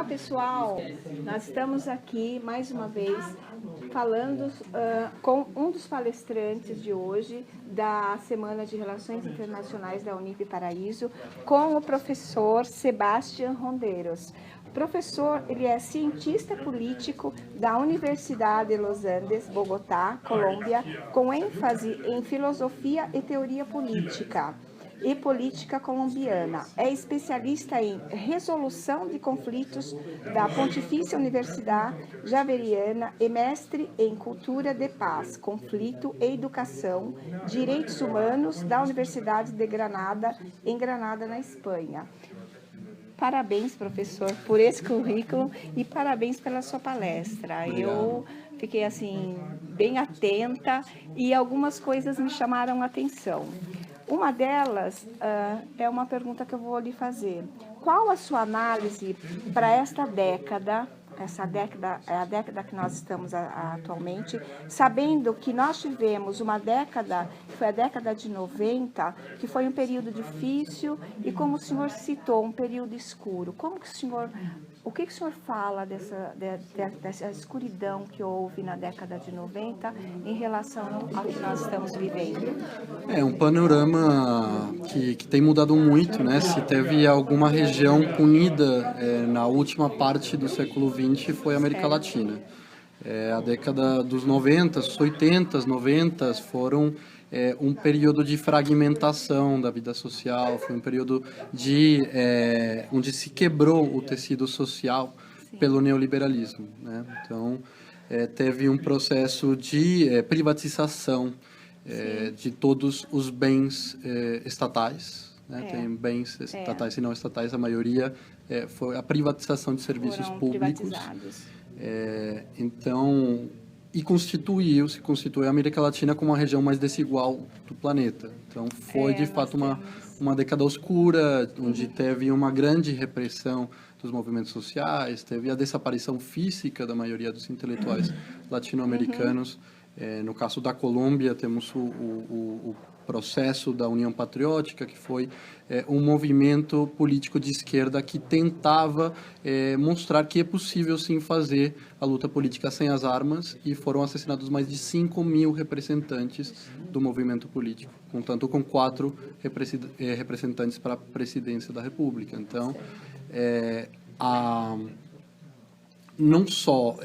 Olá, pessoal! Nós estamos aqui mais uma vez falando com um dos palestrantes de hoje da Semana de Relações Internacionais da Unip Paraíso, com o professor Sebastián Ronderos. O professor, ele é cientista político da Universidade de Los Andes, Bogotá, Colômbia, com ênfase em filosofia e teoria política e política colombiana. É especialista em resolução de conflitos da Pontifícia Universidade Javeriana e mestre em cultura de paz, conflito e educação, direitos humanos da Universidade de Granada, em Granada, na Espanha. Parabéns, professor, por esse currículo e parabéns pela sua palestra. Obrigado. Eu fiquei assim bem atenta e algumas coisas me chamaram a atenção. Uma delas é uma pergunta que eu vou lhe fazer. Qual a sua análise para esta década? Essa década é a década que nós estamos atualmente, sabendo que nós tivemos uma década, que foi a década de 90, que foi um período difícil e, como o senhor citou, um período escuro. O que o senhor fala dessa escuridão que houve na década de 90 em relação ao que nós estamos vivendo? É um panorama que tem mudado muito, né? Se teve alguma região punida na última parte do século XX, foi a América Latina. A década dos 90, os 80, 90 foram um período de fragmentação da vida social, foi um período onde se quebrou o tecido social pelo neoliberalismo, né? Então, teve um processo de privatização de todos os bens estatais, né? Tem bens estatais e não estatais, a maioria foi a privatização de serviços públicos. Então, e constituiu a América Latina como a região mais desigual do planeta. Então, foi de fato uma década oscura, onde teve uma grande repressão dos movimentos sociais, teve a desaparição física da maioria dos intelectuais latino-americanos. No caso da Colômbia, temos o processo da União Patriótica, que foi um movimento político de esquerda que tentava mostrar que é possível sim fazer a luta política sem as armas, e foram assassinados mais de 5.000 representantes do movimento político, contando com 4 representantes para a presidência da República. Então, não só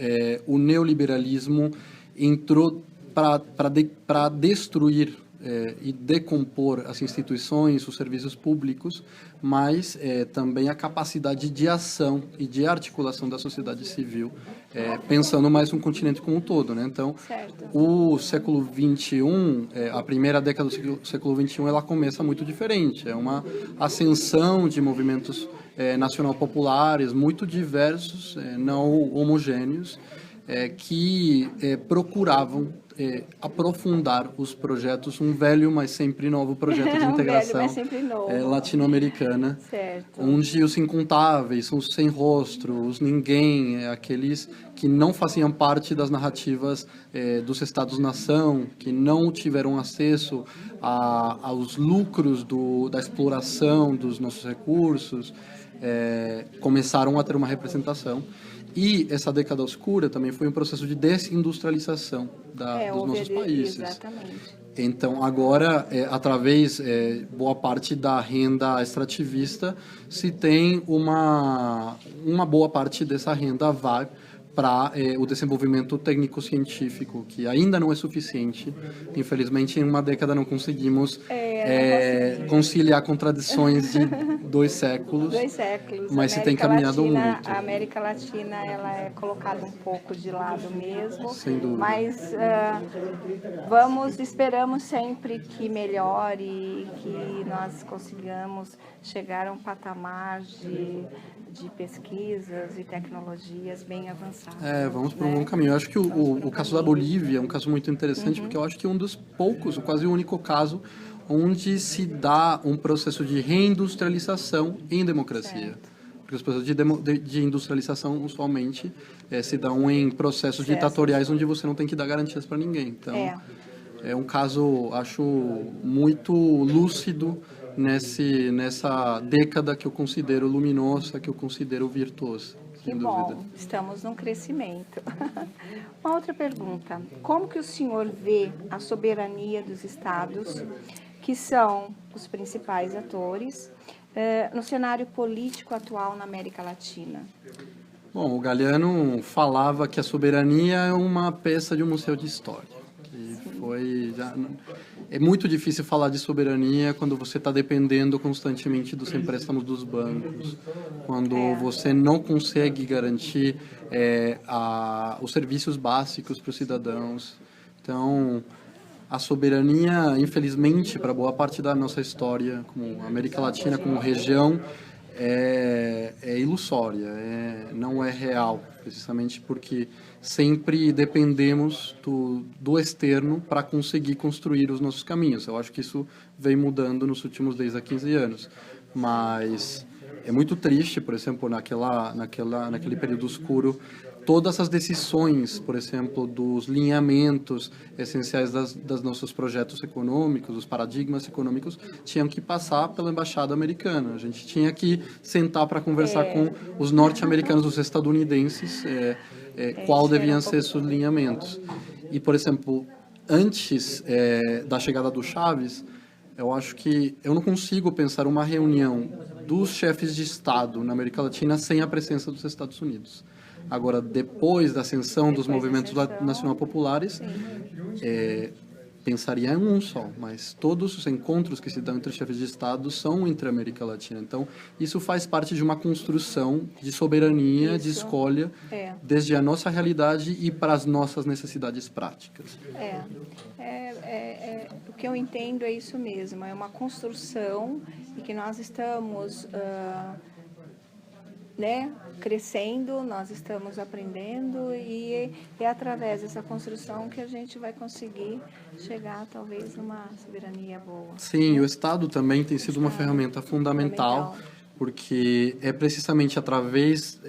o neoliberalismo entrou para destruir e decompor as instituições, os serviços públicos, mas também a capacidade de ação e de articulação da sociedade civil, pensando mais no continente como um todo, né? Então, o século XXI, a primeira década do século XXI, ela começa muito diferente. É uma ascensão de movimentos nacional-populares muito diversos, não homogêneos, que procuravam aprofundar os projetos, um velho, mas sempre novo projeto de integração latino-americana, onde os incontáveis, os sem rosto, os ninguém, aqueles que não faziam parte das narrativas dos Estados-nação, que não tiveram acesso aos lucros da exploração dos nossos recursos, começaram a ter uma representação. E essa década oscura também foi um processo de desindustrialização dos nossos países. Exatamente. Então, agora, através boa parte da renda extrativista, se tem uma boa parte dessa renda vai para o desenvolvimento técnico-científico, que ainda não é suficiente. Infelizmente, em uma década não conseguimos conciliar contradições de 2 séculos. 2 séculos. Mas se tem caminhado muito. A América Latina, ela é colocada um pouco de lado mesmo. Sem dúvida. Mas esperamos sempre que melhore e que nós consigamos chegar a um patamar de pesquisas e tecnologias bem avançadas. Vamos por um bom caminho. Eu acho que o caso da Bolívia é um caso muito interessante, porque eu acho que é um dos poucos, quase o único caso, onde se dá um processo de reindustrialização em democracia. Porque os processos de industrialização, usualmente, se dão em processos ditatoriais onde você não tem que dar garantias para ninguém. Então, é um caso, acho, muito lúcido nessa década que eu considero luminosa, que eu considero virtuosa. Que bom, estamos num crescimento. Uma outra pergunta, como que o senhor vê a soberania dos estados, que são os principais atores, no cenário político atual na América Latina? Bom, o Galeano falava que a soberania é uma peça de um museu de história. É muito difícil falar de soberania quando você está dependendo constantemente dos empréstimos dos bancos, quando você não consegue garantir os serviços básicos para os cidadãos. Então, a soberania, infelizmente, para boa parte da nossa história, como América Latina, como região, é ilusória, não é real, precisamente porque sempre dependemos do externo para conseguir construir os nossos caminhos. Eu acho que isso vem mudando nos últimos 10 a 15 anos, mas é muito triste, por exemplo, naquele período escuro, todas as decisões, por exemplo, dos linhamentos essenciais dos nossos projetos econômicos, os paradigmas econômicos, tinham que passar pela embaixada americana. A gente tinha que sentar para conversar com os norte-americanos, os estadunidenses, qual deviam ser esses lineamentos. E, por exemplo, antes da chegada do Chaves, eu acho que eu não consigo pensar uma reunião dos chefes de Estado na América Latina sem a presença dos Estados Unidos. Agora, depois da ascensão dos movimentos nacional-populares, pensaria em um só, mas todos os encontros que se dão entre chefes de Estado são entre a América Latina. Então, isso faz parte de uma construção de soberania, de escolha, desde a nossa realidade e para as nossas necessidades práticas. O que eu entendo é isso mesmo, é uma construção e que nós estamos crescendo, nós estamos aprendendo e é através dessa construção que a gente vai conseguir chegar, talvez, numa soberania boa. Sim, o Estado também tem sido uma ferramenta fundamental, porque é precisamente através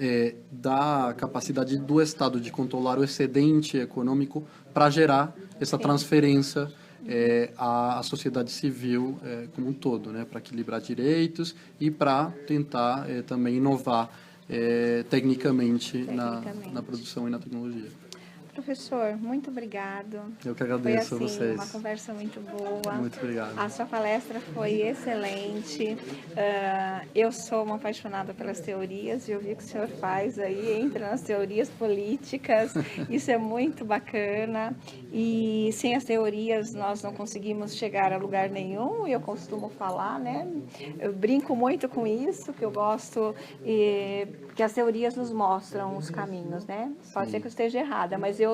da capacidade do Estado de controlar o excedente econômico para gerar essa transferência à sociedade civil como um todo, né, para equilibrar direitos e para tentar também inovar tecnicamente na produção e na tecnologia. Professor, muito obrigado. Eu que agradeço foi, a vocês. Uma conversa muito boa. Muito obrigado. A sua palestra foi excelente. Eu sou uma apaixonada pelas teorias e eu vi que o senhor faz aí, entra nas teorias políticas. Isso é muito bacana. E sem as teorias nós não conseguimos chegar a lugar nenhum. Eu costumo falar, né? Eu brinco muito com isso, que eu gosto que as teorias nos mostram os caminhos, né? Pode ser que eu esteja errada, mas eu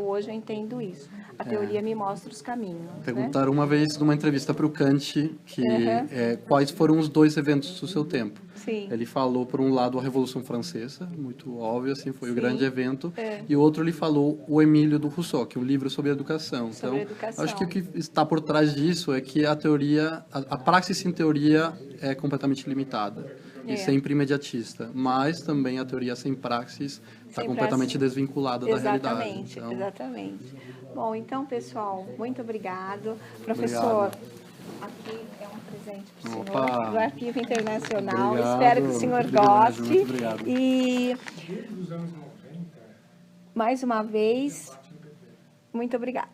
hoje eu entendo isso. A teoria me mostra os caminhos. Perguntaram uma vez numa entrevista para o Kant quais foram os 2 eventos do seu tempo. Sim. Ele falou, por um lado, a Revolução Francesa, muito óbvio, assim, foi o grande evento, e o outro ele falou o Emílio do Rousseau, que é um livro sobre educação. Então, acho que o que está por trás disso é que a teoria, a praxis sem teoria é completamente limitada e sempre imediatista, mas também a teoria sem praxis está completamente desvinculada da realidade. Então... Exatamente. Bom, então, pessoal, muito obrigado. Professor, aqui é um presente para o senhor, do Arquivo Internacional. Obrigado. Espero que o senhor goste. Muito obrigado. E, mais uma vez, muito obrigada.